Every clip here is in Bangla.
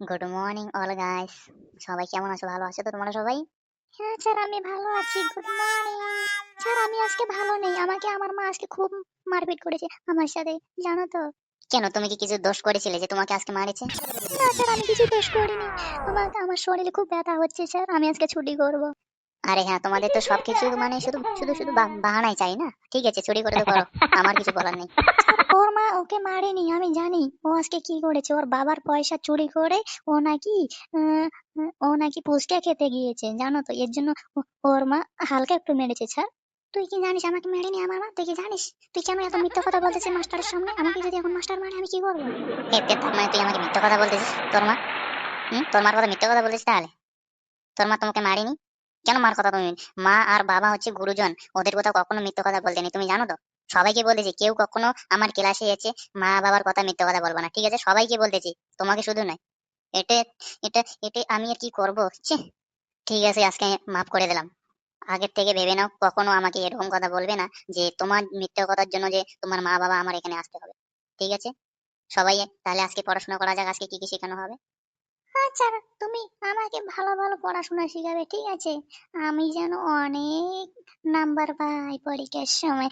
Good morning all guys. সবাই কেমন আছো? ভালো আছো তো তোমরা সবাই? হ্যাঁ স্যার, আমি ভালো আছি। Good morning. স্যার, আমি আজকে ভালো নেই। আমাকে আমার মা আজকে খুব মারপিট করেছে আমার সাথে, জানো তো? কেন, তুমি কি কিছু দোষ করেছিলে যে তোমাকে আজকে মারেছে? না স্যার, আমি কিছু দোষ করিনি। আমার শরীরে খুব ব্যথা হচ্ছে স্যার, আমি আজকে ছুটি করব। আরে হ্যাঁ, তোমাদের তো সবকিছু মানে শুধু শুধু শুধু বাহানাই চাই না। ঠিক আছে, চুরি করে তো করো, আমার কিছু বলার নেই। স্যার, ওর মা ওকে মারেনি, আমি জানি ও আজকে কি করেছে। ওর বাবার পয়সা চুরি করে ও নাকি আহ, ও নাকি ফুচকা খেতে গিয়েছে, জানো তো? এর জন্য ওর মা হালকা একটু মেরেছে স্যার। তুই কি জানিস আমাকে মেরেনি আমার মা? তুই কি জানিস? তুই কেন এত মিথ্যা কথা বলতেছিস মাস্টারের সামনে? আমাকে যদি এখন মাস্টার মারে আমি কি করবো? তার মানে তুই আমাকে মিথ্যা কথা বলতেছিস? তোর মা তোর মার কথা মিথ্যা কথা বলতেছিস তাহলে? তোর মা তোমাকে মারেনি? কেন মার কথা তুমি? মা আর বাবা হচ্ছে গুরুজন, ওদের কথা কখনো মিথ্যা কথা বলতে নেই, তুমি জানো তো? সবাইকে বলতেছি, কেউ কখনো আমার ক্লাসে এসে মা বাবার কথা মিথ্যা কথা বলবো না, ঠিক আছে? সবাইকে বলতেছি, তোমাকে শুধু নয়। এটা এটা এটা আমি আর কি করবো, ছি। ঠিক আছে, আজকে মাফ করে দিলাম। আগের থেকে ভেবে নাও, কখনো আমাকে এরকম কথা বলবে না যে তোমার মিথ্যে কথার জন্য যে তোমার মা বাবা আমার এখানে আসতে হবে। ঠিক আছে? সবাই তাহলে আজকে পড়াশোনা করা যাক। আজকে কি কি শেখানো হবে? আচ্ছা, তুমি আমাকে ভালো ভালো পড়াশোনা শিখাবে, ঠিক আছে? আমি যেন অনেক নাম্বার পাই পরীক্ষার সময়।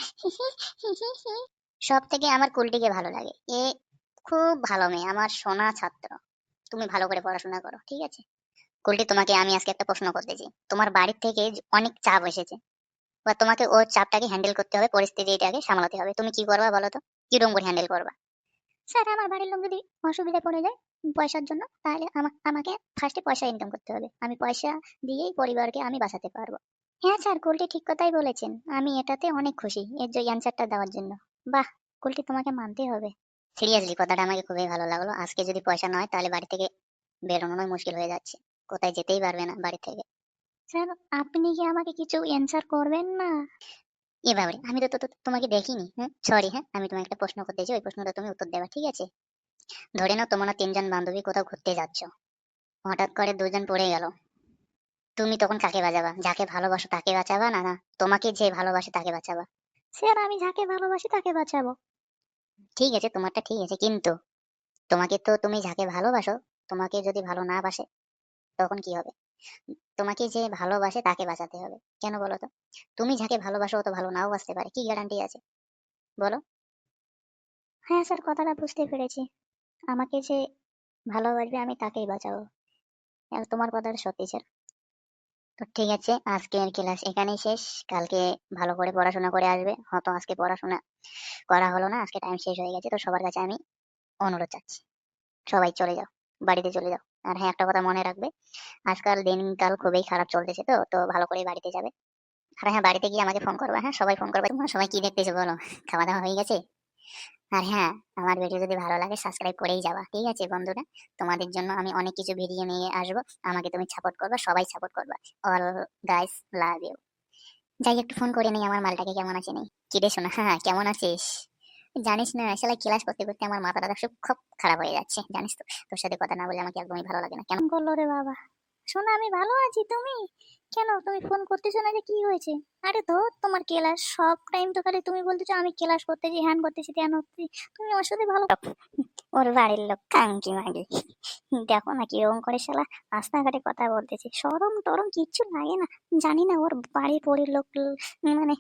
সব থেকে আমার কুলটিকে ভালো লাগে। এ খুব ভালো মেয়ে, আমার সোনা ছাত্র। তুমি ভালো করে পড়াশোনা করো, ঠিক আছে? কুলটি, তোমাকে আমি আজকে একটা প্রশ্ন করতেছি। তোমার বাড়ির থেকে অনেক চাপ এসেছে, বা তোমাকে ও চাপটাকে হ্যান্ডেল করতে হবে, পরিস্থিতিটাকে সামলাতে হবে। তুমি কি করবা বলো তো? কিরকম করে হ্যান্ডেল করবা? স্যার, আমার বাড়ির লোক যদি অসুবিধায় পড়ে যায় পয়সার জন্য, তাহলে আমাকে ফার্স্টে পয়সা ইনকাম করতে হবে। আমি পয়সা দিয়েই পরিবারকে আমি বাঁচাতে পারবো। হ্যাঁ স্যার, কুলটি ঠিক কথাই বলেছেন। আমি এটাতে অনেক খুশি এর যে অ্যান্সারটা দেওয়ার জন্য। বাহ, কুলটি তোমাকে মানতে হবে। সিরিয়াসলি কথাটা আমাকে খুবই ভালো লাগলো। আজকে যদি পয়সা না হয় তাহলে বাড়ি থেকে বেরোনোই মুশকিল হয়ে যাচ্ছে। কোথায় যেতেই পারবে না বাড়ি থেকে। স্যার, আপনি কি আমাকে কিছু অ্যান্সার করবেন না? এভাবে আমি তো তোমাকে দেখিনি। হ্যাঁ, সরি। হ্যাঁ, আমি তোমাকে একটা প্রশ্ন করতেছি, ওই প্রশ্নটা তুমি উত্তর দেবা, ঠিক আছে? ধরে নাও তোমরা তিনজন বান্ধবী কোথাও ঘুরতে যাচ্ছ, হঠাৎ করে দুজন পড়ে গেল। তুমি তখন কাকে বাঁচাবা? যাকে ভালোবাসো তাকে বাঁচাবা, না না তোমাকে যে ভালোবাসে তাকে বাঁচাবা? স্যার, আমি যাকে ভালোবাসি তাকে বাঁচাবো। ঠিক আছে, তোমারটা ঠিক আছে, কিন্তু তুমি যাকে ভালোবাসো, তোমাকে যদি ভালো না বাসে তখন কি হবে? তোমাকে যে ভালোবাসে তাকে বাঁচাতে হবে, কেন বলো তো? তুমি যাকে ভালোবাসো ও তো ভালো নাও বাসতে পারে, কি গ্যারান্টি আছে বলো? হ্যাঁ স্যার, কথাটা বুঝতে পেরেছি। আমাকে যে ভালোবাসবে আমি তাকেই বাঁচাবো। তোমার কথাটা সত্যি স্যার। তো ঠিক আছে, আজকের ক্লাস এখানেই শেষ। কালকে ভালো করে পড়াশোনা করে আসবে। হয়তো আজকে পড়াশোনা করা হলো না, আজকে টাইম শেষ হয়ে গেছে, তো সবার কাছে আমি অনুরোধ চাচ্ছি, সবাই চলে যাও, বাড়িতে চলে যাও। আর হ্যাঁ, একটা কথা মনে রাখবে, আজকাল দিনকাল খুবই খারাপ চলতেছে, তো তো ভালো করে বাড়িতে যাবে। আর হ্যাঁ, বাড়িতে গিয়ে আমাকে ফোন করবে। হ্যাঁ, সবাই ফোন করবে। তোমরা সবাই কি দেখতেছো বলো? খাওয়া দাওয়া হয়ে গেছে? আর হ্যাঁ, আমার ভিডিও যদি ভালো লাগে সাবস্ক্রাইব করেই যাবা, ঠিক আছে বন্ধুরা? তোমাদের জন্য আমি অনেক কিছু ভিডিও নিয়ে আসবো। আমাকে তুমি সাপোর্ট করবা, সবাই সাপোর্ট করবা। All guys, love you. যাই, একটু ফোন করে নেই আমার মালটাকে, কেমন আছে নেই। কি রে শোনা, হ্যাঁ কেমন আছিস? জানিস না, আসলে ক্লাস করতে করতে আমার মাথাটা সব খুব খারাপ হয়ে যাচ্ছে, জানিস তো? তোর সাথে কথা না বলে আমাকে একদমই ভালো লাগে না। কেন? ফোন করলো রে বাবা। শোনো, আমি ভালো আছি। তুমি কেন তুমি ফোন করতেছো না যে? কি হয়েছে? আরে তো তোমার ক্লাস সব টাইম তো খালি তুমি বলতেছো আমি ক্লাস করতেছি, হ্যান করতেছি, ত্যান করতেছি। তুমি ওর সাথে ভালো। ওর বাড়ির লোক কাঙ্কি মাগি। দেখো না কিরকম করে শালা রাস্তাঘাটে কথা বলতেছে, সরম টরম কিচ্ছু লাগে না। জানি না ওর বাড়ির পরির লোক মানে